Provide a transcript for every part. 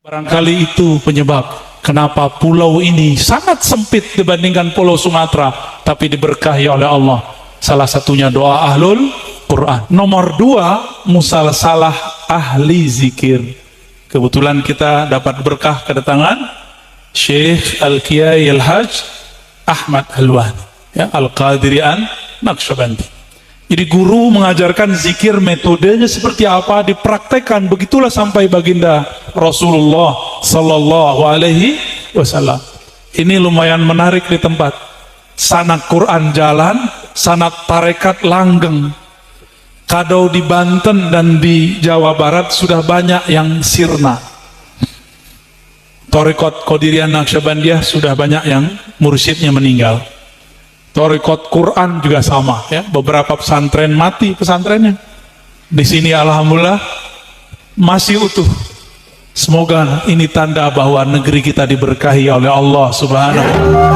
Barangkali itu penyebab kenapa pulau ini sangat sempit dibandingkan pulau Sumatera, tapi diberkahi oleh Allah. Salah satunya doa ahlul Quran. Nomor 2, musalsalah ahli zikir. Kebetulan kita dapat berkah kedatangan Syekh Al-Kiai Al-Hajj Ahmad Halwani, ya, Al-Qadirian Naqsyabandi. Jadi guru mengajarkan zikir, metodenya seperti apa dipraktekkan, begitulah sampai baginda Rasulullah Sallallahu Alaihi Wasallam. Ini lumayan menarik di tempat. Sanad Quran jalan, sanad tarekat langgeng. Kadau di Banten dan di Jawa Barat sudah banyak yang sirna. Tarekat Qadirian Naqsyabandiyah sudah banyak yang mursyidnya meninggal. Tarekat Quran juga sama, ya. Beberapa pesantren mati pesantrennya. Di sini alhamdulillah masih utuh. Semoga ini tanda bahwa negeri kita diberkahi oleh Allah Subhanahu wa taala.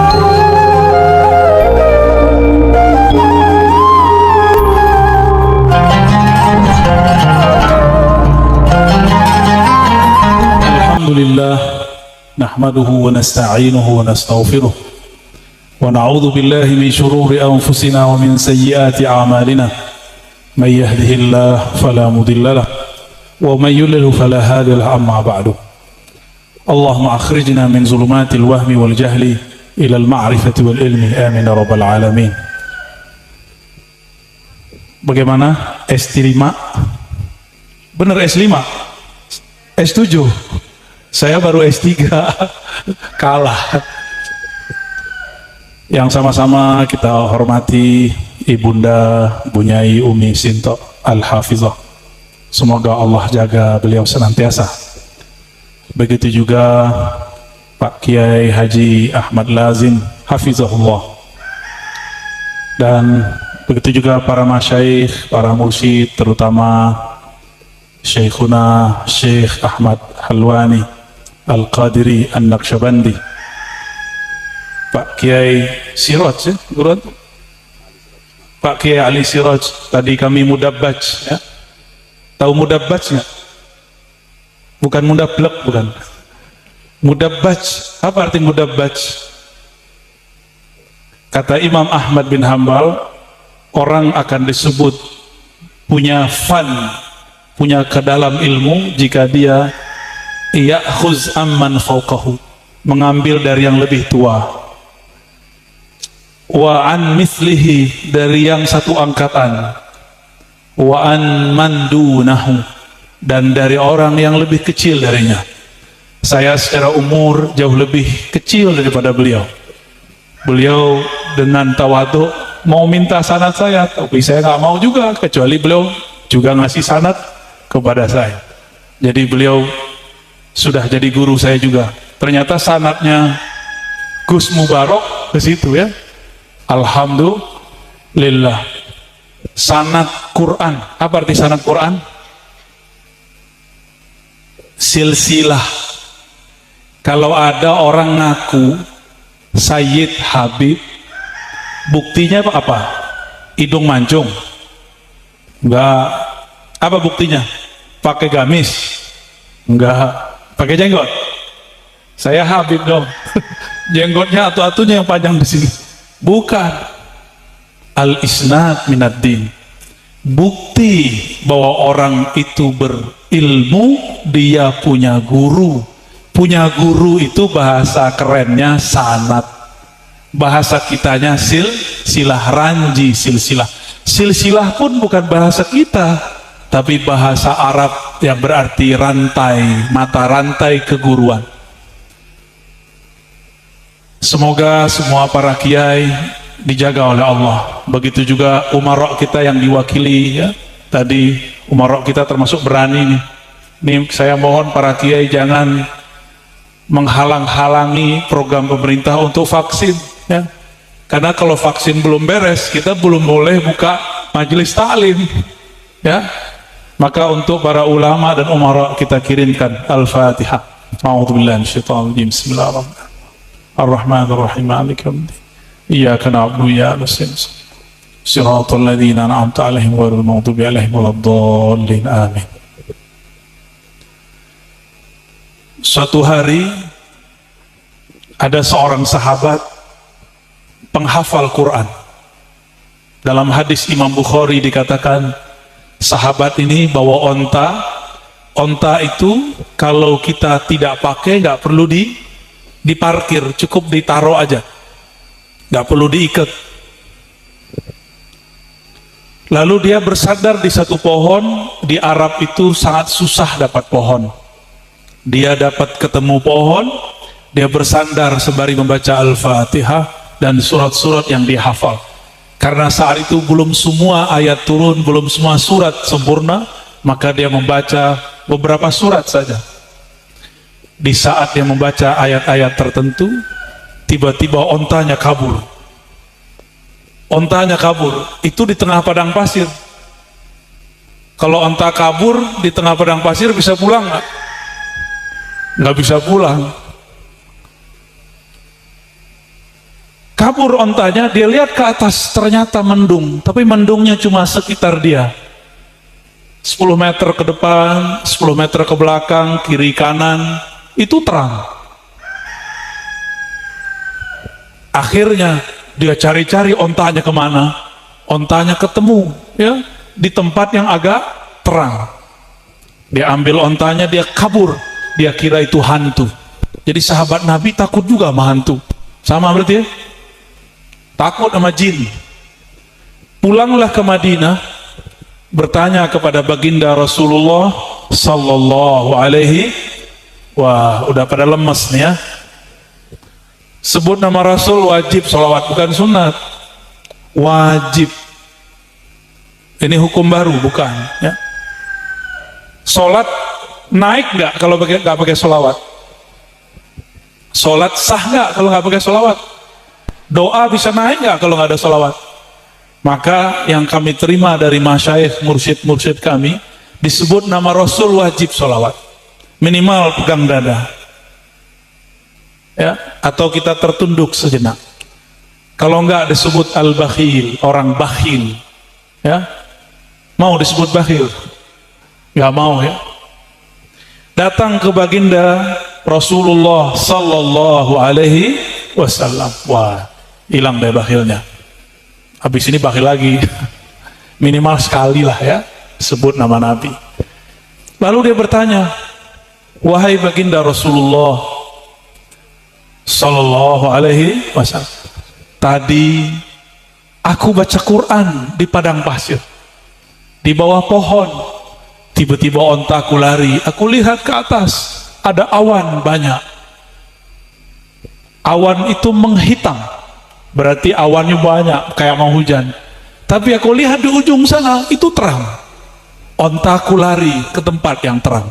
Alhamdulillah, nahmaduhu wa nasta'inuhu wa nastaghfiruh. ونعوذ بالله من شرور أنفسنا ومن سيئات أعمالنا من يهده الله فلا مضل له ومن يضلل فلا هادي له أما بعد اللهم أخرجنا من ظلمات الوهم والجهل إلى المعرفة والعلم آمين رب العالمين. Bagaimana S5? Bener S5? S7? Saya baru S3 kalah. Yang sama-sama kita hormati Ibunda Bunyai Umi Sinto Al-Hafizah. Semoga Allah jaga beliau senantiasa. Begitu juga Pak Kiai Haji Ahmad Lazim Hafizahullah. Dan begitu juga para masyayikh, para mursyid, terutama Syekhuna Syekh Ahmad Halwani Al-Qadiri An-Naqsyabandi, Pak Kiai Siraj, ya, Guru? Pak Kiai Ali Siraj. Tadi kami mudabbaj, ya. Tahu mudabbaj nggak? Bukan mudablek, bukan. Mudabbaj. Apa arti mudabbaj? Kata Imam Ahmad bin Hambal, orang akan disebut punya fan, punya kedalam ilmu jika dia ya'khuz amman fawqahu, mengambil dari yang lebih tua. Wa an mislihi, dari yang satu angkatan. Wa an mandunahu, dan dari orang yang lebih kecil darinya. Saya secara umur jauh lebih kecil daripada beliau. Beliau dengan tawadhu mau minta sanad saya, tapi saya nggak mau juga, kecuali beliau juga ngasih sanad kepada saya. Jadi beliau sudah jadi guru saya juga. Ternyata sanadnya Gus Mubarak ke situ, ya. Alhamdulillah. Sanad Quran. Apa arti sanad Quran? Silsilah. Kalau ada orang ngaku Sayyid Habib, buktinya apa? Hidung mancung? Enggak. Apa buktinya? Pakai gamis? Enggak. Pakai jenggot? Saya Habib dong. Jenggotnya atu-atunya yang panjang di sini. Bukan. Al-isnad minad din. Bukti bahwa orang itu berilmu, dia punya guru. Punya guru itu bahasa kerennya sanad. Bahasa kitanya silsilah, ranji silsilah. Silsilah pun bukan bahasa kita, tapi bahasa Arab yang berarti rantai, mata rantai keguruan. Semoga semua para kiai dijaga oleh Allah. Begitu juga umarok kita yang diwakili, ya. Tadi umarok kita termasuk berani nih. Nih saya mohon para kiai jangan menghalang-halangi program pemerintah untuk vaksin, ya. Karena kalau vaksin belum beres, kita belum boleh buka majelis taklim, ya. Maka untuk para ulama dan umarok kita kirimkan Al-Fatihah. A'udzubillahi minasyaitonir rajim. Bismillahirrahmanirrahim. Ar-Rahmanir-Rahim. Maliki yaumiddin. Iyyaka na'budu wa iyyaka nasta'in. Shiratal ladzina an'amta 'alaihim ghairil maghdubi 'alaihim waladdallin. Amin. Suatu hari ada seorang sahabat penghafal Quran. Dalam hadis Imam Bukhari dikatakan, sahabat ini bawa onta. Onta itu kalau kita tidak pakai nggak perlu diparkir, cukup ditaruh aja, nggak perlu diikat. Lalu dia bersandar di satu pohon. Di Arab itu sangat susah dapat pohon. Dia dapat ketemu pohon, dia bersandar sembari membaca Al-Fatihah dan surat-surat yang dihafal. Karena saat itu belum semua ayat turun, belum semua surat sempurna, maka dia membaca beberapa surat saja. Di saat dia membaca ayat-ayat tertentu, tiba-tiba ontanya kabur. Ontanya kabur, itu di tengah padang pasir. Kalau onta kabur di tengah padang pasir bisa pulang nggak? Nggak bisa pulang. Kabur ontanya, dia lihat ke atas, ternyata mendung, tapi mendungnya cuma sekitar dia. 10 meter ke depan, 10 meter ke belakang, kiri kanan, itu terang. Akhirnya dia cari-cari ontanya kemana. Ontanya ketemu ya di tempat yang agak terang. Dia ambil ontanya, dia kabur. Dia kira itu hantu. Jadi sahabat Nabi takut juga sama hantu. Sama berarti ya? Takut sama jin. Pulanglah ke Madinah, bertanya kepada baginda Rasulullah sallallahu alaihi. Wah, udah pada lemes nih ya. Sebut nama Rasul wajib sholawat, bukan sunat. Wajib. Ini hukum baru, bukan ya. Sholat naik nggak kalau nggak pakai sholawat? Sholat sah nggak kalau nggak pakai sholawat? Doa bisa naik nggak kalau nggak ada sholawat? Maka yang kami terima dari masyayikh mursyid-mursyid kami, disebut nama Rasul wajib sholawat, minimal pegang dada ya, atau kita tertunduk sejenak. Kalau enggak disebut al-bakhil, orang bakhil ya. Mau disebut bakhil? Nggak mau ya. Datang ke baginda Rasulullah sallallahu alaihi wasallam, wah hilang deh bakhilnya. Habis ini bakhil lagi. Minimal sekali lah ya sebut nama Nabi. Lalu dia bertanya, wahai baginda Rasulullah sallallahu alaihi wasallam, tadi aku baca Quran di padang pasir, di bawah pohon. Tiba-tiba ontaku lari, aku lihat ke atas ada awan banyak. Awan itu menghitam, berarti awannya banyak kayak mau hujan. Tapi aku lihat di ujung sana itu terang. Ontaku lari ke tempat yang terang.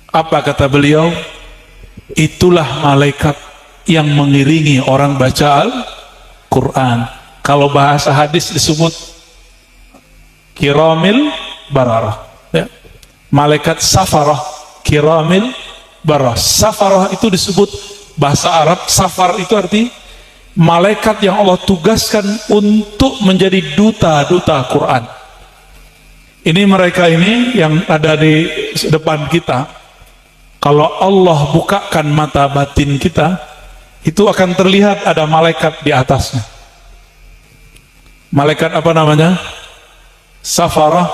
Apa kata beliau? Itulah malaikat yang mengiringi orang baca Al-Quran. Kalau bahasa hadis disebut kiramil bararah ya. Malaikat safarah, kiramil bararah. Safarah itu disebut bahasa Arab, safar itu arti malaikat yang Allah tugaskan untuk menjadi duta-duta Quran. Ini mereka ini yang ada di depan kita. Kalau Allah bukakan mata batin kita, itu akan terlihat ada malaikat di atasnya. Malaikat apa namanya? Safarah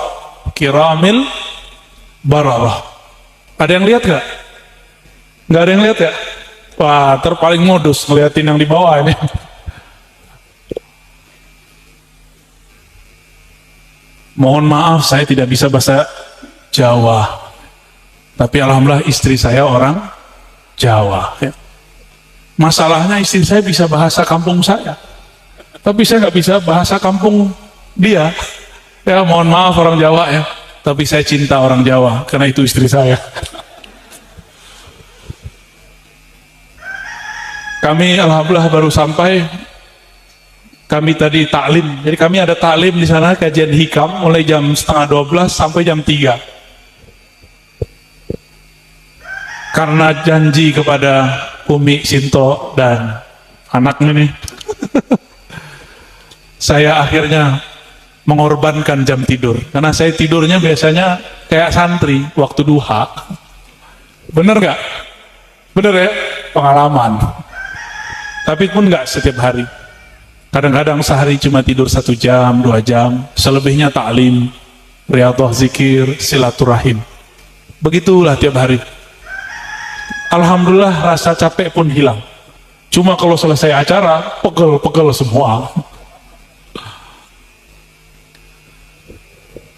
kiramil bararah. Ada yang lihat gak? Gak ada yang lihat ya? Wah, terpaling modus ngeliatin yang di bawah ini. Mohon maaf saya tidak bisa bahasa Jawa, tapi alhamdulillah istri saya orang Jawa ya. Masalahnya istri saya bisa bahasa kampung saya, tapi saya nggak bisa bahasa kampung dia ya. Mohon maaf orang Jawa ya, tapi saya cinta orang Jawa karena itu istri saya. Kami alhamdulillah baru sampai. Kami tadi taklim, jadi kami ada taklim di sana, kajian hikam mulai jam 11:30 sampai jam 3. Karena janji kepada Umi Sinto dan anaknya nih, saya akhirnya mengorbankan jam tidur, karena saya tidurnya biasanya kayak santri waktu duha. Bener gak? Bener ya? Pengalaman. Tapi pun nggak setiap hari. Kadang-kadang sehari cuma tidur 1 jam, 2 jam. Selebihnya ta'lim, riyadhah, zikir, silaturahim. Begitulah tiap hari. Alhamdulillah rasa capek pun hilang. Cuma kalau selesai acara, pegel-pegel semua.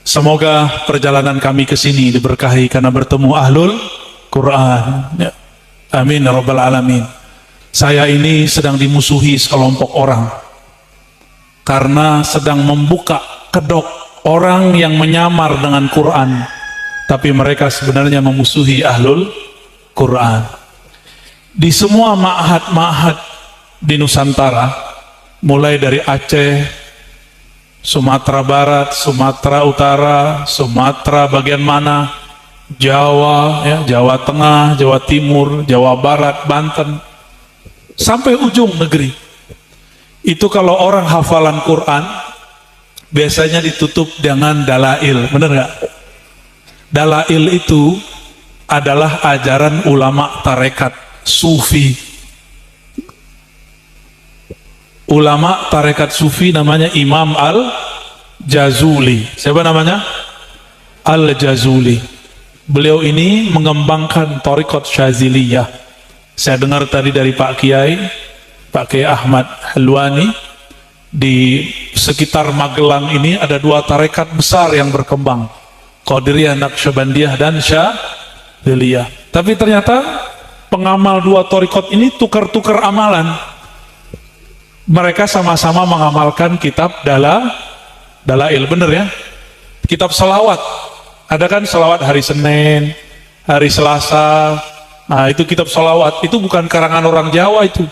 Semoga perjalanan kami ke sini diberkahi karena bertemu ahlul Quran. Ya. Amin ya rabbal alamin. Saya ini sedang dimusuhi sekelompok orang karena sedang membuka kedok orang yang menyamar dengan Quran, tapi mereka sebenarnya memusuhi ahlul Quran. Di semua ma'had-ma'had di Nusantara, mulai dari Aceh, Sumatera Barat, Sumatera Utara, Sumatera bagian mana, Jawa, ya, Jawa Tengah, Jawa Timur, Jawa Barat, Banten, sampai ujung negeri. Itu kalau orang hafalan Quran, biasanya ditutup dengan dalail, bener nggak? Dalail itu adalah ajaran ulama tarekat Sufi. Ulama tarekat Sufi namanya Imam Al-Jazuli. Siapa namanya? Al-Jazuli. Beliau ini mengembangkan tarekat Syaziliyah. Saya dengar tadi dari Pak Kiai Ahmad Halwani, di sekitar Magelang ini ada 2 tarekat besar yang berkembang, Qadiriyah, Naqsyabandiyah, dan Syadziliyah. Tapi ternyata pengamal 2 tarekat ini tukar-tukar amalan. Mereka sama-sama mengamalkan kitab dalail, bener ya? Kitab selawat, ada kan selawat hari Senin, hari Selasa. Nah itu kitab selawat, itu bukan karangan orang Jawa, itu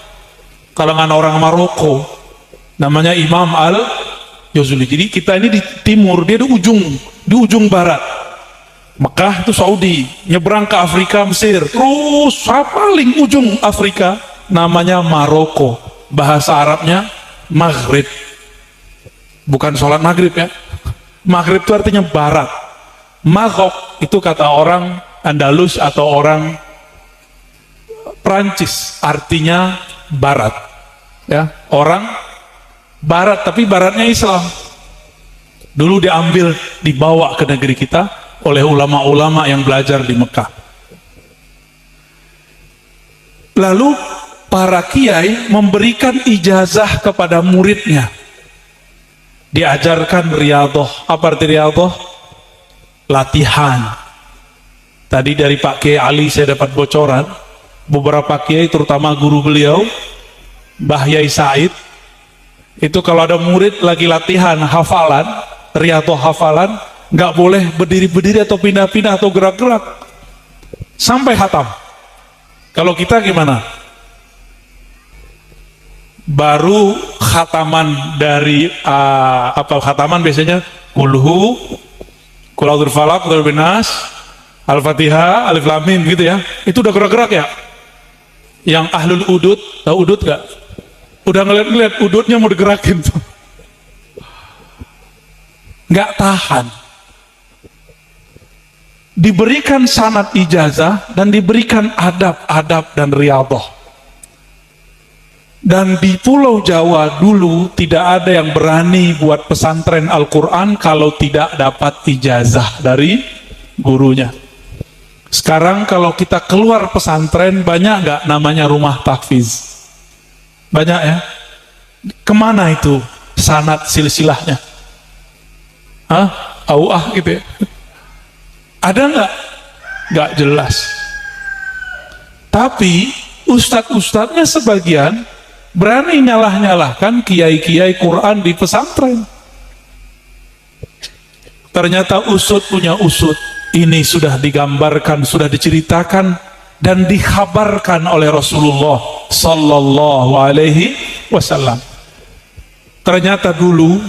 kalangan orang Maroko, namanya Imam Al-Jazuli. Jadi kita ini di timur, dia di ujung barat. Mekah itu Saudi, nyebrang ke Afrika, Mesir, terus paling ujung Afrika namanya Maroko. Bahasa Arabnya Maghrib, bukan sholat maghrib ya. Maghrib itu artinya barat. Maghrib itu kata orang Andalus atau orang Prancis, artinya barat ya, orang barat, tapi baratnya Islam. Dulu dibawa ke negeri kita oleh ulama-ulama yang belajar di Mekah. Lalu para kiai memberikan ijazah kepada muridnya, diajarkan riyadhah. Apa arti riyadhah? Latihan. Tadi dari Pak Kiai Ali saya dapat bocoran, beberapa kiai terutama guru beliau Mbah Yai Said itu kalau ada murid lagi latihan hafalan, riyadhah hafalan, nggak boleh berdiri-berdiri atau pindah-pindah atau gerak-gerak sampai khatam. Kalau kita gimana? Baru khataman dari khataman biasanya kulhu, kul falaq, kul binas, al-fatihah, alif lam mim gitu ya. Itu udah gerak-gerak ya. Yang ahlul udud, tahu udud gak? Udah ngeliat ududnya mau digerakin tuh, nggak tahan. Diberikan sanad ijazah dan diberikan adab-adab dan riyadhah. Dan di Pulau Jawa dulu tidak ada yang berani buat pesantren Al-Quran kalau tidak dapat ijazah dari gurunya. Sekarang kalau kita keluar pesantren, banyak nggak namanya rumah tahfiz? Banyak ya. Kemana itu sanad silsilahnya? Auah gitu ya. Ada nggak? Nggak jelas. Tapi ustadz-ustadznya sebagian berani nyalah-nyalahkan kiai-kiai Quran di pesantren. Ternyata usut punya usut. Ini sudah digambarkan, sudah diceritakan dan dikhabarkan oleh Rasulullah Sallallahu Alaihi Wasallam. Ternyata dulu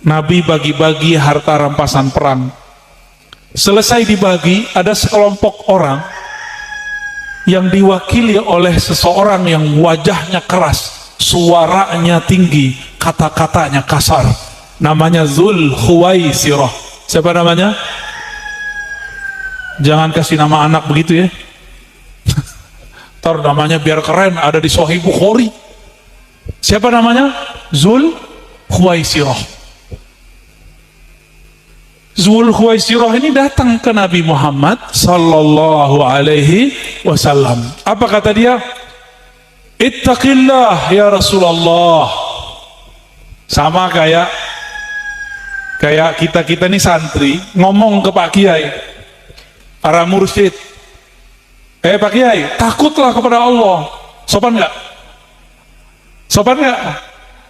Nabi bagi-bagi harta rampasan perang. Selesai dibagi, ada sekelompok orang yang diwakili oleh seseorang yang wajahnya keras, suaranya tinggi, kata-katanya kasar. Namanya Dzul Khuwaisirah. Siapa namanya? Jangan kasih nama anak begitu ya. Ntar namanya biar keren, ada di Sahih Bukhari. Siapa namanya? Zul Khuwaisirah. Zul Khuwaisirah ini datang ke Nabi Muhammad sallallahu alaihi wasallam. Apa kata dia? Ittaqillah ya Rasulullah. Sama kayak kita nih santri ngomong ke Pak Kiai, para mursyid, Pak Kiai, takutlah kepada Allah. Sopan nggak? Sopan nggak?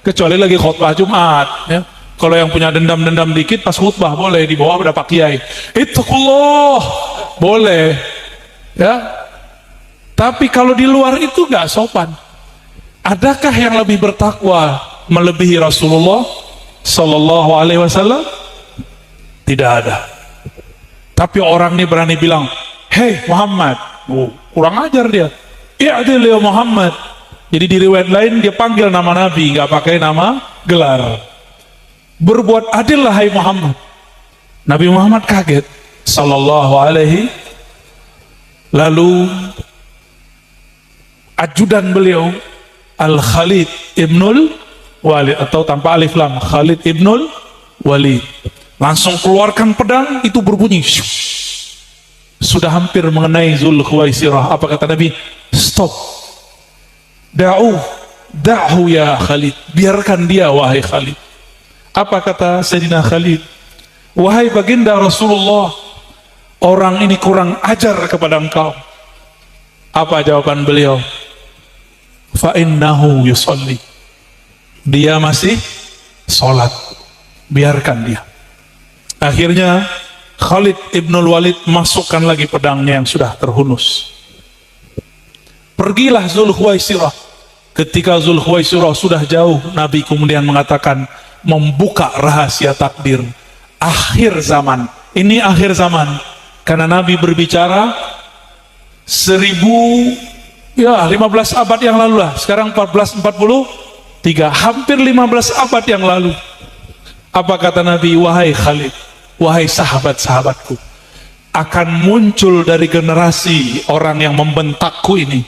Kecuali lagi khutbah Jumat, ya. Kalau yang punya dendam-dendam dikit pas khutbah boleh dibawa pada Pak Kiai. Ittaqullah, boleh, ya. Tapi kalau di luar itu nggak sopan. Adakah yang lebih bertakwa melebihi Rasulullah sallallahu alaihi wasallam? Tidak ada. Tapi orang ini berani bilang, "Hei Muhammad." Kurang ajar dia. "I'dil ya Muhammad." Jadi di riwayat lain dia panggil nama Nabi, nggak pakai nama gelar. "Berbuat adil hai Muhammad." Nabi Muhammad kaget sallallahu alaihi. Lalu ajudan beliau Al-Khalid ibnul Walid, atau tanpa alif lam, Khalid ibnul Walid, langsung keluarkan pedang, itu berbunyi. Sudah hampir mengenai Zul Khuwaisirah. Apa kata Nabi? Stop. Da'hu ya Khalid. Biarkan dia wahai Khalid. Apa kata Sayyidina Khalid? Wahai baginda Rasulullah, orang ini kurang ajar kepada engkau. Apa jawaban beliau? Fa innahu yusalli. Dia masih sholat, biarkan dia. Akhirnya Khalid ibnul Walid masukkan lagi pedangnya yang sudah terhunus. Pergilah Zul Khuwaisirah. Ketika Zul Khuwaisirah sudah jauh, Nabi kemudian mengatakan, membuka rahasia takdir akhir zaman. Ini akhir zaman, karena Nabi berbicara 15 abad yang lalu lah. Sekarang 1443, hampir 15 abad yang lalu. Apa kata Nabi? Wahai Khalid, wahai sahabat-sahabatku, akan muncul dari generasi orang yang membentakku ini,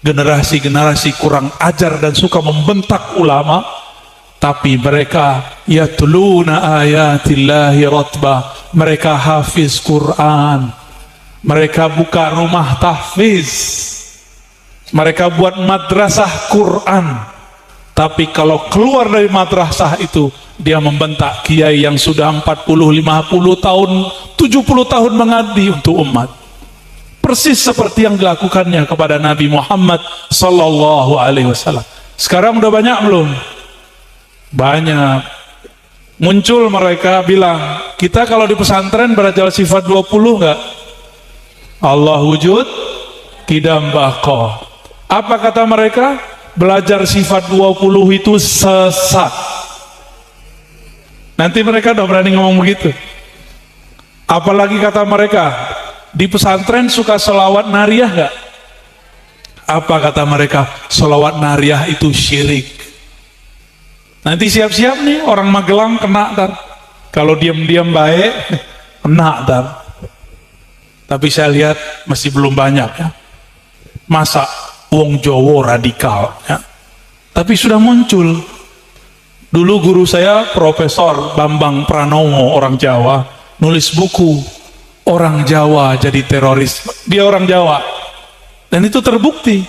generasi-generasi kurang ajar dan suka membentak ulama, tapi mereka yatluna ayatillahi ratba, mereka hafiz Quran, mereka buka rumah tahfiz, mereka buat madrasah Quran. Tapi kalau keluar dari madrasah itu, dia membentak kiai yang sudah 40, 50 tahun, 70 tahun mengabdi untuk umat. Persis seperti yang dilakukannya kepada Nabi Muhammad sallallahu alaihi wasallam. Sekarang udah banyak belum? Banyak. Muncul mereka bilang, kita kalau di pesantren belajar sifat 20 enggak? Allah wujud, qidam baqa. Apa kata mereka? Belajar sifat 20 itu sesat. Nanti mereka udah berani ngomong begitu. Apalagi kata mereka, di pesantren suka selawat nariyah gak? Apa kata mereka? Selawat nariyah itu syirik. Nanti siap-siap nih orang Magelang kena tar. Kalau diam-diam baik, kena tar. Tapi saya lihat masih belum banyak ya. Masa wong Jowo radikal ya. Tapi sudah muncul. Dulu guru saya Profesor Bambang Pranowo, orang Jawa, nulis buku Orang Jawa Jadi Teroris. Dia orang Jawa, dan itu terbukti.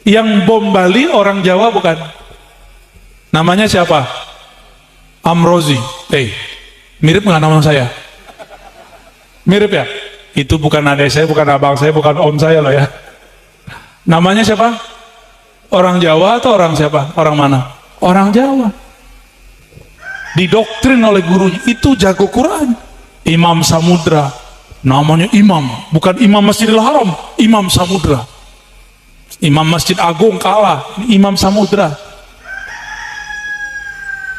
Yang bom Bali orang Jawa bukan? Namanya siapa? Amrozi. Mirip nggak nama saya? Mirip ya? Itu bukan adik saya, bukan abang saya, bukan om saya loh ya. Namanya siapa? Orang Jawa atau orang siapa? Orang mana? Orang Jawa. Didoktrin oleh gurunya, itu jago Quran. Imam Samudra, namanya imam, bukan imam Masjidil Haram, Imam Samudra. Imam Masjid Agung kalah, Imam Samudra.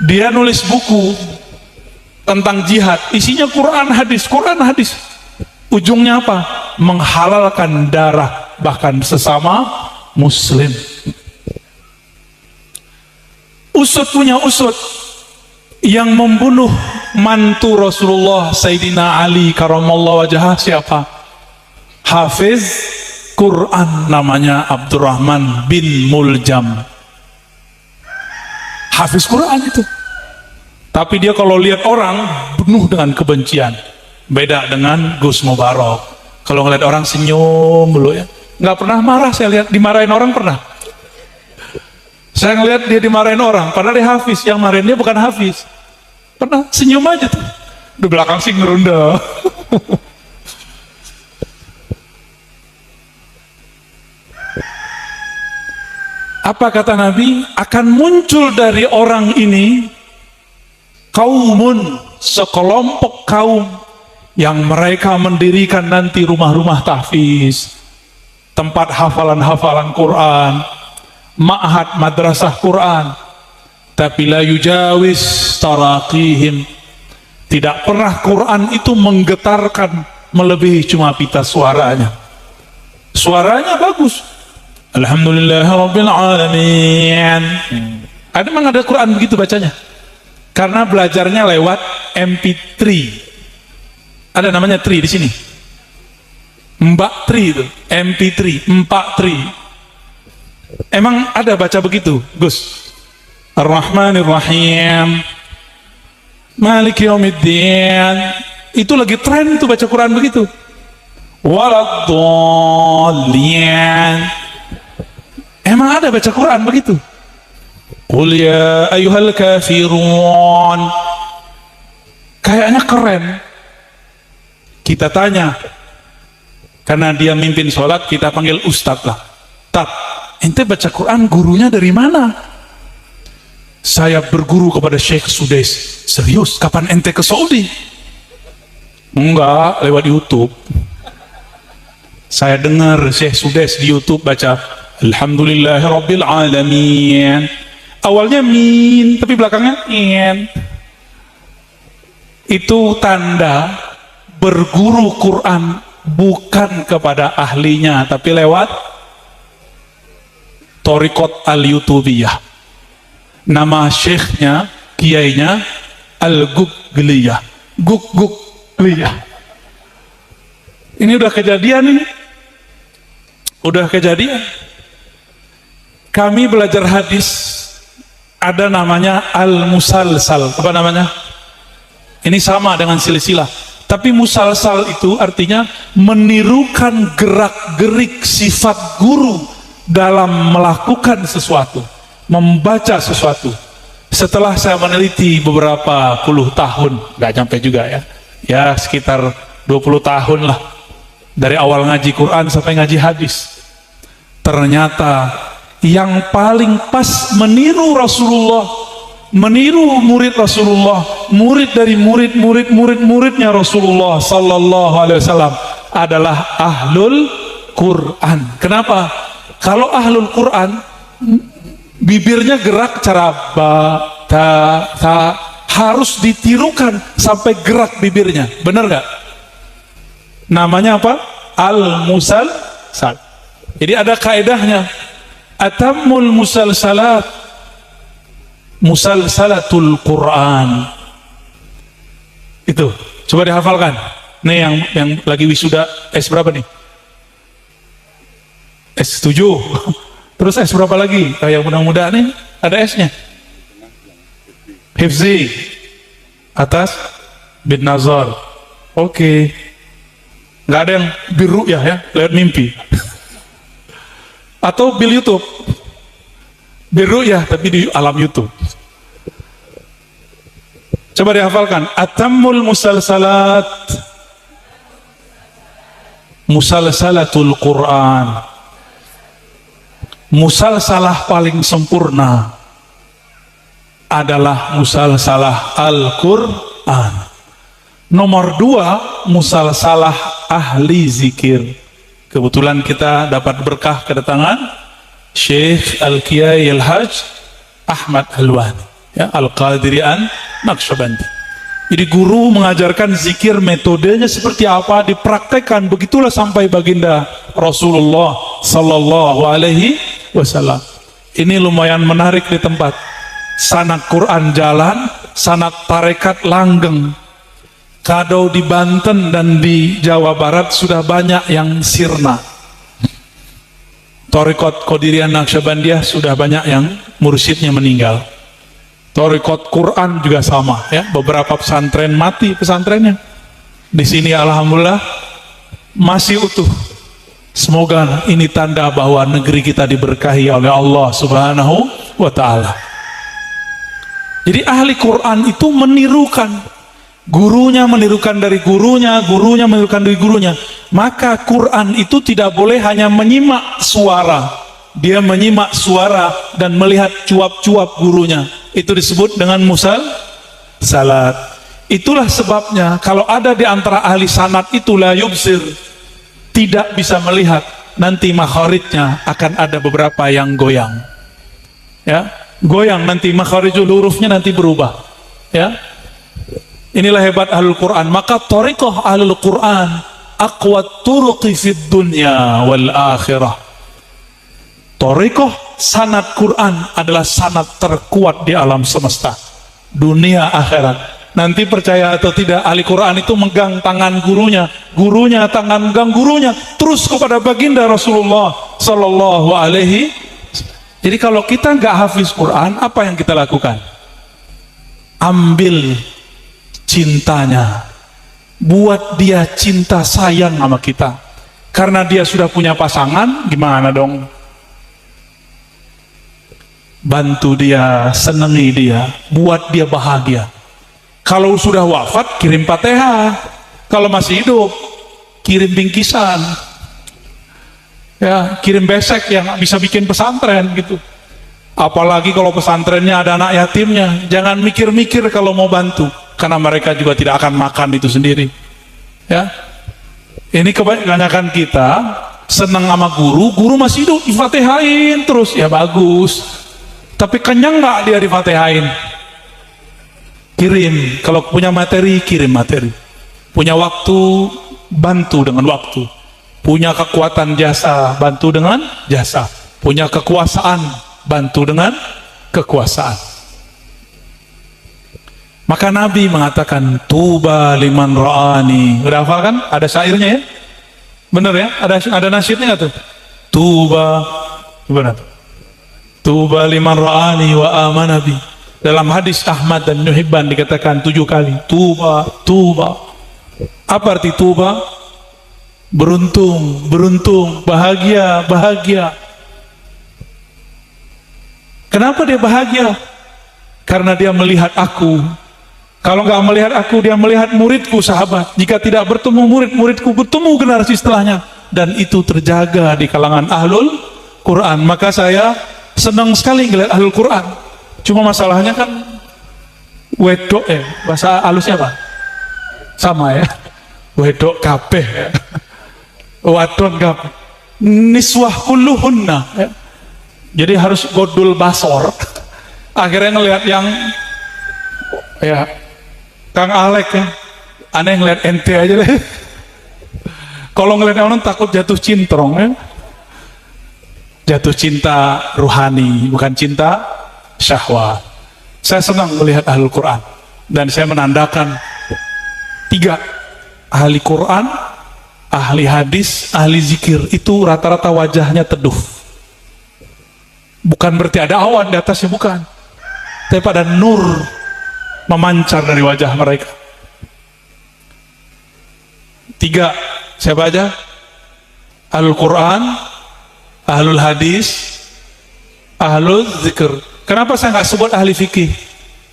Dia nulis buku tentang jihad, isinya Quran hadis, Quran hadis. Ujungnya apa? Menghalalkan darah bahkan sesama muslim. Usut punya usut. Yang membunuh mantu Rasulullah Sayyidina Ali karamallahu wajhah siapa? Hafiz Quran namanya Abdurrahman bin Muljam. Hafiz Quran itu. Tapi dia kalau lihat orang penuh dengan kebencian. Beda dengan Gus Mubarak. Kalau ngeliat orang senyum dulu ya. Nggak pernah marah, saya lihat dimarahin orang pernah. Saya ngeliat dia dimarahin orang, padahal dia hafiz. Yang marahin dia bukan hafiz. Pernah senyum aja tuh. Di belakang sih ngerunda. Apa kata Nabi? Akan muncul dari orang ini kaumun, sekelompok kaum yang mereka mendirikan nanti rumah-rumah tahfiz, tempat hafalan-hafalan Quran, ma'had madrasah Quran, tapi la yujawis taraqihim. Tidak pernah Quran itu menggetarkan melebihi cuma pita suaranya. Suaranya bagus. Alhamdulillahirabbil alamin. Memang ada Quran begitu bacanya. Karena belajarnya lewat MP3. Ada namanya tri di sini. Mbak tri itu, MP3, Mbak tri. Emang ada baca begitu, Gus? Ar-Rahmanir-Rahim, Maliki Yaumiddin. Itu lagi tren tuh baca Quran begitu. Waladdallin. Emang ada baca Quran begitu? Qul ya ayyuhal kafirun. Kayaknya keren. Kita tanya, karena dia mimpin sholat, kita panggil ustadz lah. Tat, ente baca Quran gurunya dari mana? Saya berguru kepada Syekh Sudais. Serius? Kapan ente ke Saudi? Enggak, lewat YouTube. Saya dengar Syekh Sudais di YouTube baca Alhamdulillahirabbil alamin. Awalnya min, tapi belakangnya in. Itu tanda berguru Quran bukan kepada ahlinya, tapi lewat Thariqat al-Yutubiyah. Nama syekhnya, kiainya Al-Gugliyah. Gugliyah. Ini udah kejadian ini. Udah kejadian. Kami belajar hadis, ada namanya al-musalsal. Apa namanya? Ini sama dengan silsilah. Tapi musalsal itu artinya menirukan gerak-gerik sifat guru dalam melakukan sesuatu, membaca sesuatu. Setelah saya meneliti beberapa puluh tahun, nggak nyampe juga ya, ya sekitar 20 tahun lah, dari awal ngaji Quran sampai ngaji hadis. Ternyata yang paling pas meniru Rasulullah, meniru murid Rasulullah, murid dari muridnya Rasulullah Sallallahu Alaihi Wasallam adalah ahlul Quran. Kenapa? Kalau ahlul Quran bibirnya gerak cara ba, ta, harus ditirukan sampai gerak bibirnya. Benar nggak? Namanya apa? Al-musalsal. Jadi ada kaedahnya. Atammul musalsalat, musalsalatul Quran. Itu coba dihafalkan. Nih yang lagi wisuda S berapa nih? S7. Terus S berapa lagi? Kayak muda-muda nih ada S-nya. Hifzi atas bin Nazar. Oke. Nggak ada yang biru ya lewat mimpi. Atau bil YouTube. Biru ya tapi di alam YouTube. Coba dihafalkan. Atammul musalsalat, musalsalatul Quran. Musalsalah paling sempurna adalah musalsalah Al-Quran. Nomor 2, musalsalah ahli zikir. Kebetulan kita dapat berkah kedatangan Syekh Al-Qiyai Al-Hajj Ahmad Halwani, ya, Al-Qadirian Naqsyabandi. Jadi guru mengajarkan zikir, metodenya seperti apa dipraktekkan, begitulah sampai baginda Rasulullah Sallallahu Alaihi Wasallam. Ini lumayan menarik di tempat. Sanak Quran jalan, sanak tarekat langgeng. Kado di Banten dan di Jawa Barat sudah banyak yang sirna. Thariqat Qadiriyah Naqsyabandiyah sudah banyak yang mursyidnya meninggal. Thariqat Quran juga sama ya, beberapa pesantren mati pesantrennya. Di sini alhamdulillah masih utuh. Semoga ini tanda bahwa negeri kita diberkahi oleh Allah Subhanahu wa taala. Jadi ahli Quran itu menirukan, gurunya menirukan dari gurunya, gurunya menirukan dari gurunya. Maka Quran itu tidak boleh hanya menyimak suara, dia menyimak suara dan melihat cuap-cuap gurunya. Itu disebut dengan musal salat. Itulah sebabnya kalau ada di antara ahli sanad itu la yubsir, tidak bisa melihat, nanti makharijnya akan ada beberapa yang goyang. Ya, goyang nanti makharijul hurufnya nanti berubah. Ya. Inilah hebat ahlul Quran. Maka thariqah ahlul Quran aqwat turuqi fid dunya wal akhirah. Thariqah sanad Quran adalah sanad terkuat di alam semesta, dunia akhirat. Nanti percaya atau tidak, ahli Quran itu megang tangan gurunya, gurunya tangan megang gurunya, terus kepada baginda Rasulullah Sallallahu Alaihi. Jadi kalau kita nggak hafiz Quran, apa yang kita lakukan? Ambil cintanya, buat dia cinta sayang sama kita. Karena dia sudah punya pasangan, gimana dong? Bantu dia, senangi dia, buat dia bahagia. Kalau sudah wafat, kirim Fatihah. Kalau masih hidup, kirim bingkisan. Ya, kirim besek yang bisa bikin pesantren gitu. Apalagi kalau pesantrennya ada anak yatimnya, jangan mikir-mikir kalau mau bantu, karena mereka juga tidak akan makan itu sendiri. Ya, ini kebanyakan kita senang sama guru, guru masih hidup, difatihain terus, ya bagus. Tapi kenyang nggak dia difatihain? Kirim, kalau punya materi, kirim materi. Punya waktu, bantu dengan waktu. Punya kekuatan jasa, bantu dengan jasa. Punya kekuasaan, bantu dengan kekuasaan. Maka Nabi mengatakan, tuba liman ra'ani. Udah hafal kan? Ada syairnya ya? Bener ya? Ada nasyidnya nggak tuh? Tuba, benar. Tuba liman ra'ani wa amana bi. Dalam hadis Ahmad dan Nuhibban dikatakan 7 kali, tuba, tuba. Apa arti tuba? Beruntung, beruntung, bahagia, bahagia. Kenapa dia bahagia? Karena dia melihat aku. Kalau nggak melihat aku, dia melihat muridku, sahabat. Jika tidak bertemu murid, muridku bertemu generasi setelahnya. Dan itu terjaga di kalangan ahlul Quran. Maka saya senang sekali melihat ahlul Quran. Cuma masalahnya kan wedok ya, bahasa halusnya apa? Sama ya, wedok kabeh ya. Wadon kabeh, niswah kulluhunna ya. Jadi harus godul basor. Akhirnya ngelihat yang ya Kang Alek ya, aneh ngelihat ente aja deh. Kalau ngelihat orang takut jatuh cintrong ya. Jatuh cinta ruhani, bukan cinta syahwat. Saya senang melihat ahli Quran, dan saya menandakan 3 ahli Quran, ahli hadis, ahli zikir itu rata-rata wajahnya teduh. Bukan berarti ada awan di atasnya, bukan, tapi pada nur memancar dari wajah mereka. 3 saya baca, ahlul Quran, ahlul hadis, ahlul zikir. Kenapa saya nggak sebut ahli fikih?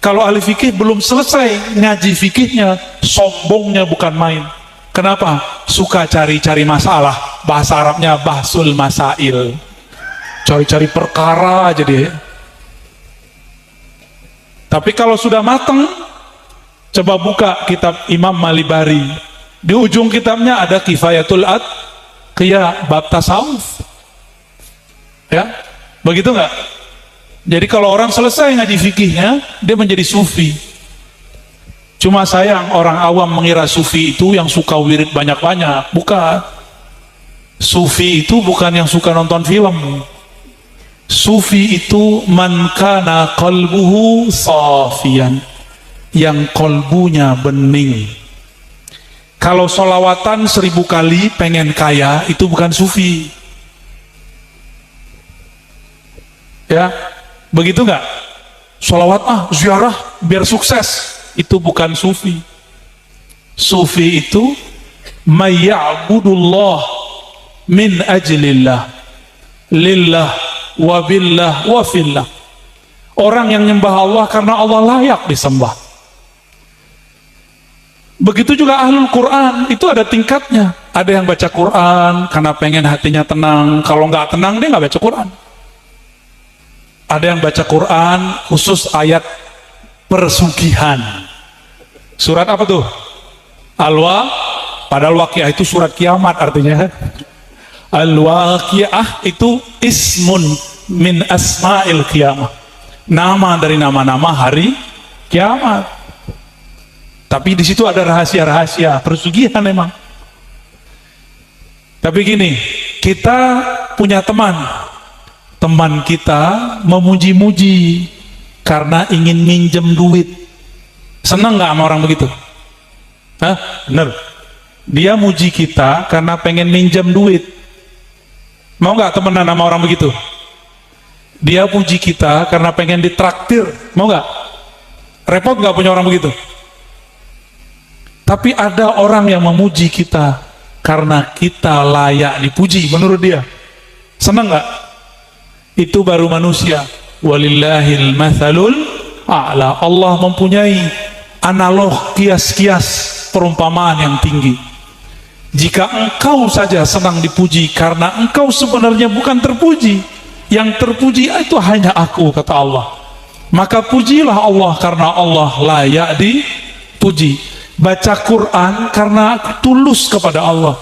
Kalau ahli fikih belum selesai ngaji fikihnya, sombongnya bukan main. Kenapa? Suka cari-cari masalah. Bahasa Arabnya bahsul masail. Cari-cari perkara aja dia. Tapi kalau sudah matang, coba buka kitab Imam Malibari. Di ujung kitabnya ada Kifayatul Atqiya, bab tasawuf. Ya, begitu nggak? Jadi kalau orang selesai ngaji fikihnya, dia menjadi sufi. Cuma sayang orang awam mengira sufi itu yang suka wirid banyak-banyak. Bukan. Sufi itu bukan yang suka nonton film. Sufi itu man kana qalbuhu safiyan, yang kolbunya bening. Kalau solawatan 1000 kali pengen kaya, itu bukan sufi. Ya, begitu nggak? Sholawat ziarah biar sukses. Itu bukan sufi. Sufi itu mayya'budullah min ajlillah, lillah wa billah wa fillah. Orang yang nyembah Allah karena Allah layak disembah. Begitu juga ahlul Quran, itu ada tingkatnya. Ada yang baca Quran karena pengen hatinya tenang. Kalau nggak tenang dia nggak baca Quran. Ada yang baca Quran khusus ayat persugihan. Surat apa tuh? Padahal Waqiah itu surat kiamat artinya. Al-Waqiah itu ismun min asma'il kiamah. Nama dari nama-nama hari kiamat. Tapi di situ ada rahasia-rahasia persugihan memang. Tapi gini, kita punya teman kita memuji-muji karena ingin minjem duit. Senang nggak sama orang begitu? Hah? Bener. Dia muji kita karena pengen minjem duit. Mau nggak temenan sama orang begitu? Dia puji kita karena pengen ditraktir. Mau nggak? Repot nggak punya orang begitu? Tapi ada orang yang memuji kita karena kita layak dipuji menurut dia. Senang nggak? Itu baru manusia. Walillahil mathalul a'la. Allah mempunyai analog, kias-kias perumpamaan yang tinggi. Jika engkau saja senang dipuji karena engkau sebenarnya bukan terpuji, yang terpuji itu hanya aku, kata Allah, maka pujilah Allah karena Allah layak dipuji. Baca Quran karena tulus kepada Allah.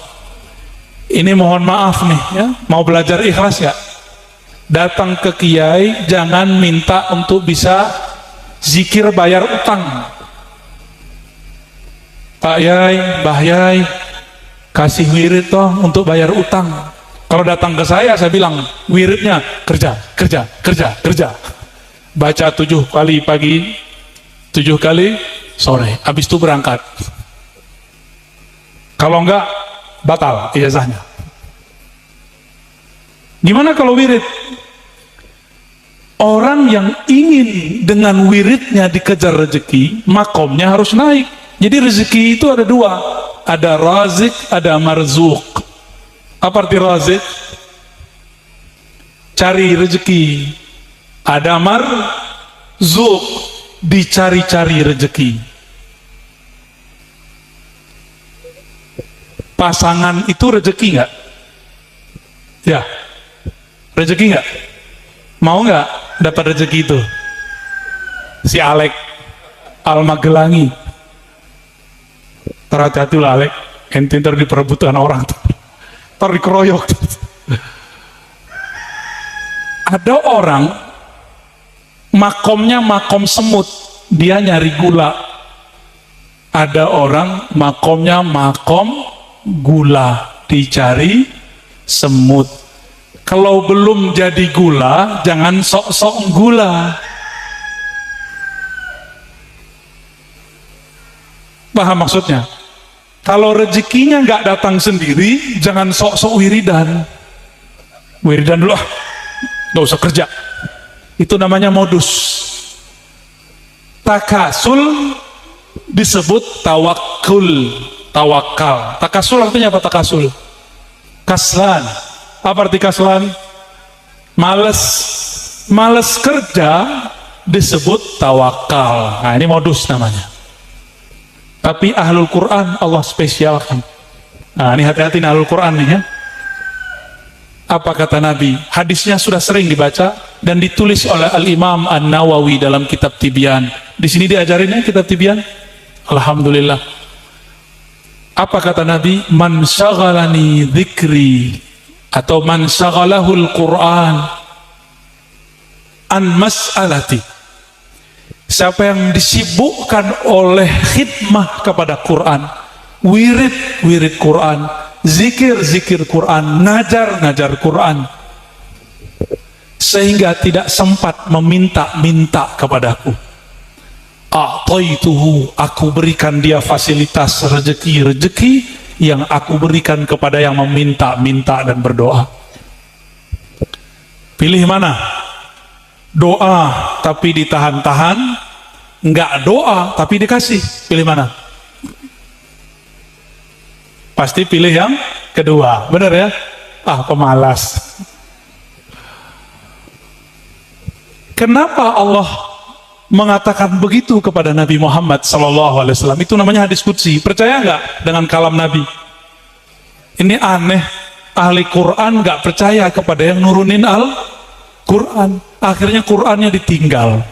Ini mohon maaf nih ya, mau belajar ikhlas ya, datang ke kiai jangan minta untuk bisa zikir bayar utang. Pak Yai, Mbah Yai, kasih wirid toh untuk bayar utang. Kalau datang ke saya bilang wiridnya kerja. Baca 7 kali pagi, 7 kali sore, habis itu berangkat. Kalau enggak, batal ijazahnya. Gimana kalau wirid? Orang yang ingin dengan wiridnya dikejar rezeki, makomnya harus naik. Jadi rezeki itu ada 2, ada razik, ada marzuk. Apa arti razik? Cari rezeki. Ada marzuk, dicari-cari rezeki. Pasangan itu rezeki nggak? Ya, rezeki nggak? Mau nggak dapat rezeki itu? Si Alek Al-Magelangi. Terhati-hati lah Alek, ente ntar diperebutkan orang, ntar dikeroyok. Ada orang makomnya makom semut, dia nyari gula. Ada orang makomnya makom gula, dicari semut. Kalau belum jadi gula, jangan sok-sok gula. Paham maksudnya? Kalau rezekinya nggak datang sendiri, jangan sok-sok wiridan. Wiridan dulu, nggak usah kerja. Itu namanya modus. Takasul disebut tawakal. Takasul artinya apa? Takasul, kaslan. Apa arti kaslan? Males kerja disebut tawakal. Nah, ini modus namanya. Tapi ahlul Quran Allah spesialkan. Nah, ini hati-hati ahlul Quran nih ya. Apa kata Nabi? Hadisnya sudah sering dibaca dan ditulis oleh Al-Imam An-Nawawi dalam kitab Tibyan. Di sini diajarinnya kitab Tibyan. Alhamdulillah. Apa kata Nabi? Man syaghalani dzikri, atau man syaghalahul Quran an mas'alati. Siapa yang disibukkan oleh khidmah kepada Quran, wirid Quran, zikir Quran, ngajar Quran, sehingga tidak sempat meminta-minta kepadaku, a'taituhu, aku berikan dia fasilitas rezeki yang aku berikan kepada yang meminta-minta dan berdoa. Pilih mana? doa tapi ditahan-tahan, nggak doa tapi dikasih, pilih mana? Pasti pilih yang kedua, benar ya? Pemalas. Kenapa Allah mengatakan begitu kepada Nabi Muhammad SAW? Itu namanya hadis qudsi. Percaya nggak dengan kalam Nabi? Ini aneh, ahli Quran nggak percaya kepada yang nurunin Al-Quran. Akhirnya Qurannya ditinggal.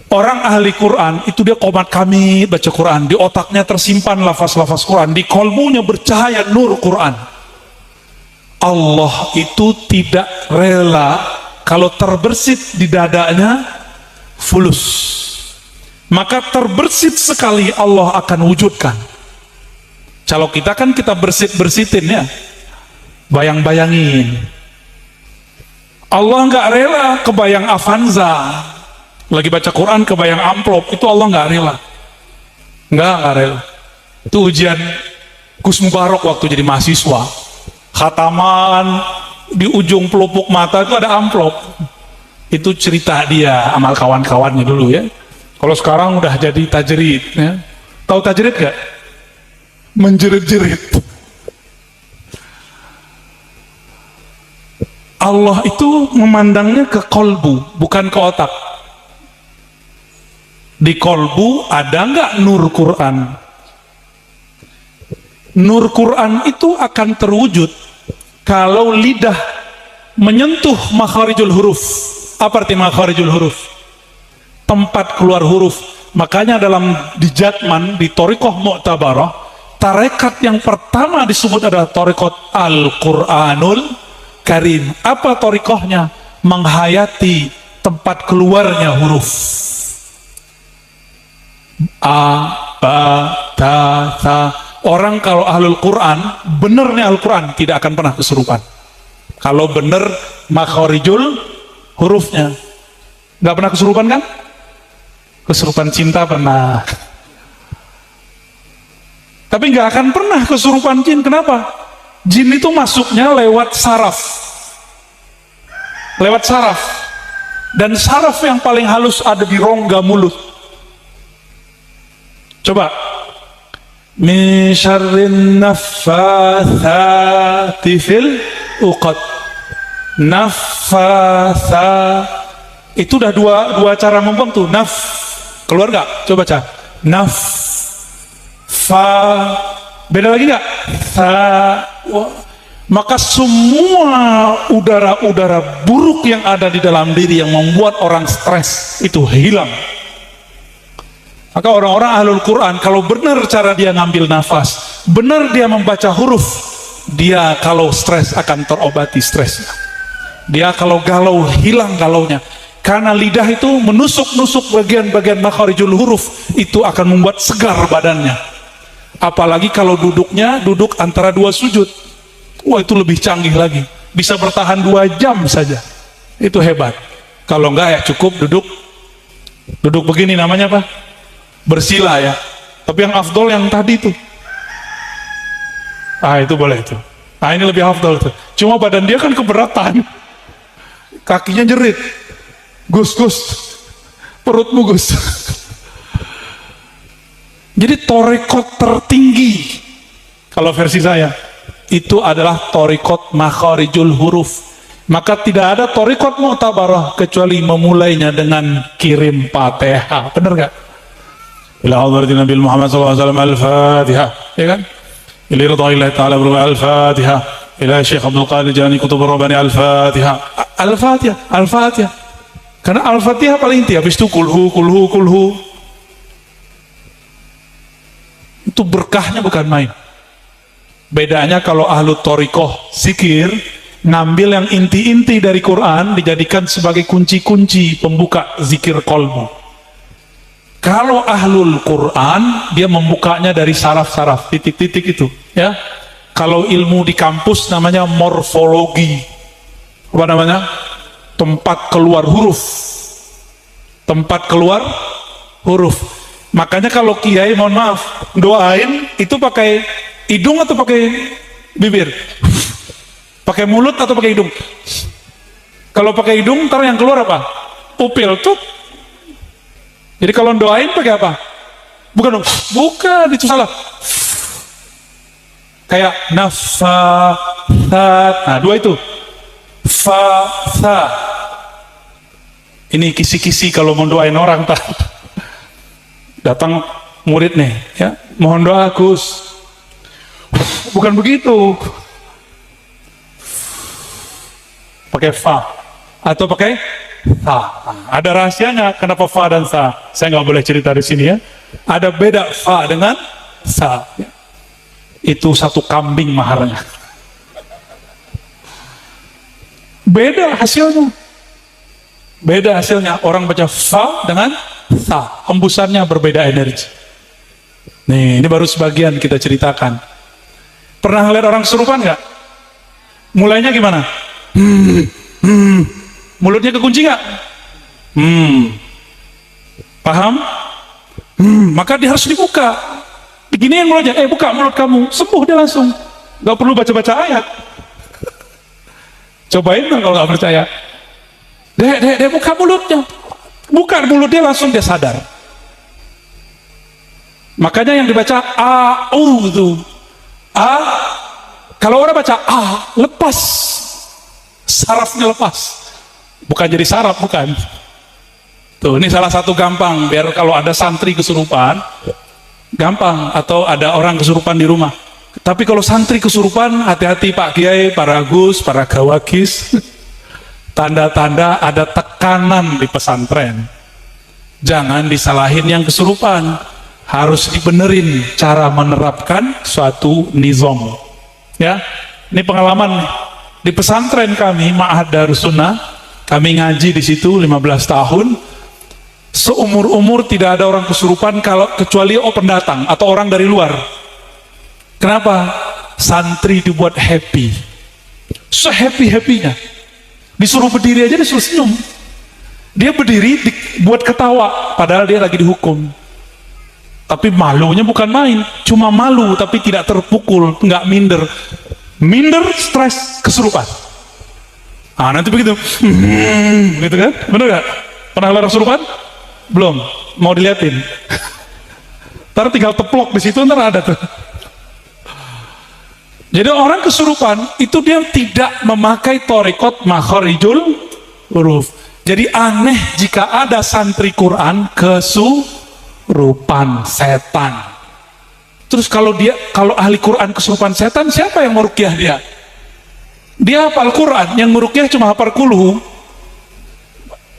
Orang ahli Quran itu dia qomat kamit baca Quran, di otaknya tersimpan lafaz-lafaz Quran, di kolbunya bercahaya nur Quran. Allah itu tidak rela kalau terbersit di dadanya fulus. Maka terbersit sekali Allah akan wujudkan. Kalau kita kan kita bersitin ya, bayang-bayangin. Allah nggak rela kebayang Avanza. Lagi baca Quran kebayang amplop, itu Allah nggak rela. Nggak rela. Itu ujian Gus Mubarak waktu jadi mahasiswa. Khataman di ujung pelupuk mata itu ada amplop. Itu cerita dia amal kawan-kawannya dulu ya. Kalau sekarang udah jadi tajrid ya. Tahu tajrid gak? Menjerit-jerit. Allah itu memandangnya ke kolbu, bukan ke otak. Di kolbu ada nggak nur Quran? Nur Quran itu akan terwujud kalau lidah menyentuh makharijul huruf. Apa arti makharijul huruf? Tempat keluar huruf. Makanya dalam di Jatman, di Thariqah Mu'tabarah, tarekat yang pertama disebut adalah tarekat Al-Quranul Karim. Apa thariqahnya? Menghayati tempat keluarnya huruf. A, ba, ta, ta. Orang kalau ahlul Quran, benernya Al-Quran tidak akan pernah kesurupan. Kalau bener makharijul hurufnya, nggak pernah kesurupan kan? Kesurupan cinta pernah, tapi nggak akan pernah kesurupan jin. Kenapa? Jin itu masuknya lewat saraf, dan saraf yang paling halus ada di rongga mulut. Coba, min syarrin naffatsati fil uqad. Naffatsa itu udah dua cara ngomong tuh. Naf keluar gak? Coba baca. Naf fa, beda lagi gak? Sa. Maka semua udara-udara buruk yang ada di dalam diri yang membuat orang stres itu hilang. Maka orang-orang ahlul Quran kalau benar cara dia ngambil nafas, benar dia membaca huruf, dia kalau stres akan terobati stresnya. Dia kalau galau hilang galaunya. Karena lidah itu menusuk-nusuk bagian-bagian makharijul huruf, itu akan membuat segar badannya. Apalagi kalau duduk antara dua sujud. Wah, itu lebih canggih lagi. Bisa bertahan 2 jam saja. Itu hebat. Kalau enggak ya cukup duduk begini, namanya apa? Bersila ya. Tapi yang afdol yang tadi tuh. Itu boleh itu. Ini lebih afdol tuh. Cuma badan dia kan keberatan. Kakinya jerit. Gus, perutmu Gus. Jadi torekot tertinggi, kalau versi saya, itu adalah torekot makharijul huruf. Maka tidak ada torekot mu'tabarah kecuali memulainya dengan kirim Fatihah. Benar gak? Ila hadratin Nabi Muhammad SAW al-Fatihah, ya kan? Ila ridha'illahi ta'ala al-Fatihah. Ila Syekh Abdul Qadir Jani Kutub Rabbani al-Fatihah. Al-Fatihah. Karena Al-Fatihah paling inti, habis itu kulhu. Itu berkahnya bukan main. Bedanya kalau ahlu thariqah zikir, ngambil yang inti-inti dari Quran, dijadikan sebagai kunci-kunci pembuka zikir kolbu. Kalau ahlul Quran, dia membukanya dari saraf-saraf, titik-titik itu, ya. Kalau ilmu di kampus namanya morfologi. Apa namanya? Tempat keluar huruf. Makanya kalau kiai, mohon maaf, doain itu pakai hidung atau pakai bibir? Pakai mulut atau pakai hidung? Kalau pakai hidung, ntar yang keluar apa? Pupil tuh. Jadi kalau doain pakai apa? Bukan, bukan, itu salah. Kayak nafasat. Nah, dua itu. Fa, sa. Ini kisi-kisi kalau mau doain orang, tak. Datang murid nih, ya, mohon doa Gus. Bukan begitu. Pakai fa atau pakai sa. Ada rahasianya kenapa fa dan sa. Saya nggak boleh cerita di sini ya. Ada beda fa dengan sa. Itu satu kambing mahalnya. Beda hasilnya. Beda hasilnya. Orang baca fa dengan sa. Hembusannya berbeda energi. Nih, ini baru sebagian kita ceritakan. Pernah lihat orang kesurupan nggak? Mulainya gimana? Mulutnya kekunci nggak? Paham? Maka dia harus dibuka. Begini yang mulutnya, buka mulut kamu, sembuh dia langsung. Nggak perlu baca-baca ayat. Cobain dong kalau nggak percaya. Dek, buka mulutnya. Buka mulutnya langsung dia sadar. Makanya yang dibaca a'udzu. Kalau orang baca lepas. Sarafnya lepas. Bukan jadi saraf, bukan. Tuh, ini salah satu gampang biar kalau ada santri kesurupan gampang, atau ada orang kesurupan di rumah. Tapi kalau santri kesurupan, hati-hati Pak Kiai, para Gus, para Gawagis. Tanda-tanda ada tekanan di pesantren. Jangan disalahin yang kesurupan. Harus dibenerin cara menerapkan suatu nizam. Ya, ini pengalaman nih. Di pesantren kami, Ma'had Darussunnah, kami ngaji di situ 15 tahun. Seumur-umur tidak ada orang kesurupan kalau kecuali pendatang atau orang dari luar. Kenapa? Santri dibuat happy. Se-happy-happynya. Disuruh berdiri aja disuruh senyum. Dia berdiri dibuat ketawa padahal dia lagi dihukum. Tapi malunya bukan main, cuma malu tapi tidak terpukul, nggak minder. Minder, stres, kesurupan. Nanti begitu, gitu kan? Bener gak? Pernah lihat kesurupan? Belum, mau diliatin. Ntar tinggal teplok di situ, ntar ada tuh. Jadi orang kesurupan itu dia tidak memakai thariqat makharijul huruf. Jadi aneh jika ada santri Quran kesurupan setan. Terus kalau ahli Quran kesurupan setan, siapa yang meruqyah dia? Dia hafal Quran, yang meruqyah cuma hafal kulhu.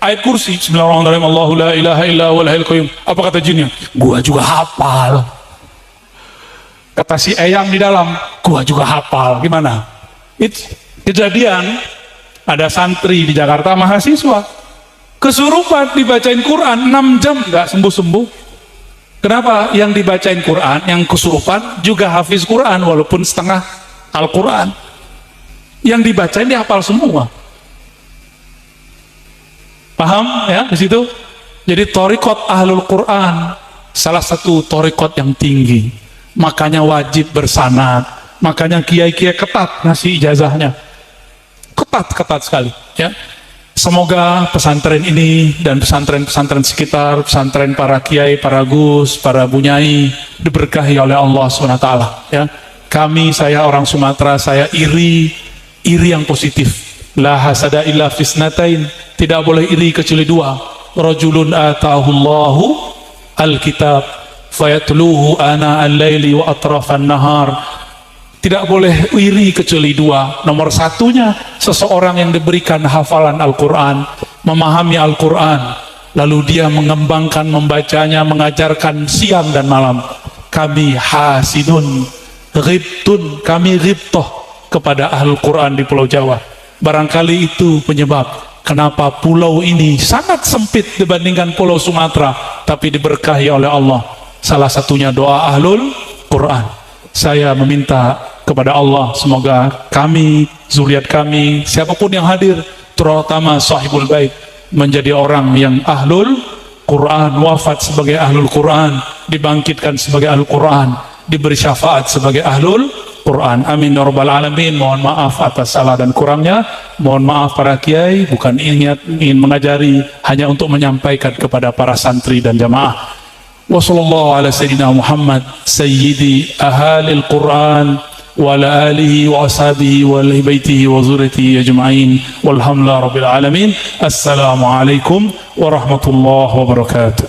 Ayat kursi, Bismillahirrahmanirrahim, Allahu la ilaha illa huwal hayyul qayyum. Apa kata jinnya? Gua juga hafal. Kata si Eyang di dalam, gua juga hafal. Gimana? Itu kejadian, ada santri di Jakarta, mahasiswa kesurupan, dibacain Quran 6 jam nggak sembuh-sembuh. Kenapa? Yang dibacain Quran, yang kesurupan juga hafiz Quran walaupun setengah Al-Quran. Yang dibacain dia hafal semua. Paham ya di situ? Jadi thariqat ahlul Quran salah satu thariqat yang tinggi. Makanya wajib bersanad. Makanya kiai-kiai ketat ngasih ijazahnya. Ketat sekali ya. Semoga pesantren ini dan pesantren-pesantren sekitar, pesantren para kiai, para gus, para bunyai diberkahi oleh Allah SWT ya. Kami, saya orang Sumatera, saya iri yang positif. La hasada illa fisnatain. Tidak boleh iri kecuali dua. Rajulun atahullahu alkitab fayatluhu ana al-laili wa atrafan nahar. Tidak boleh iri kecuali dua. Nomor satunya, seseorang yang diberikan hafalan Al-Quran, memahami Al-Quran, lalu dia mengembangkan, membacanya, mengajarkan siang dan malam. Kami hasidun, ghibtun, kami ghibtoh kepada Ahlul Quran di Pulau Jawa. Barangkali itu penyebab kenapa pulau ini sangat sempit dibandingkan Pulau Sumatera, tapi diberkahi oleh Allah. Salah satunya doa Ahlul Quran. Saya meminta kepada Allah, semoga kami, zuriat kami, siapapun yang hadir, terutama sahibul bait, menjadi orang yang ahlul Quran, wafat sebagai ahlul Quran, dibangkitkan sebagai ahlul Quran, diberi syafaat sebagai ahlul Quran. Amin ya rabbal alamin. Mohon maaf atas salah dan kurangnya. Mohon maaf para kiai, bukan ingin mengajari, hanya untuk menyampaikan kepada para santri dan jamaah. Wa sallallahu ala sayyidina Muhammad sayyidi ahalil Quran wa ala alihi wa ashabihi wa ahli baitihi wa zurriyyatihi ajma'in walhamdulillahi rabbil alamin. Assalamu alaikum warahmatullahi wabarakatuh.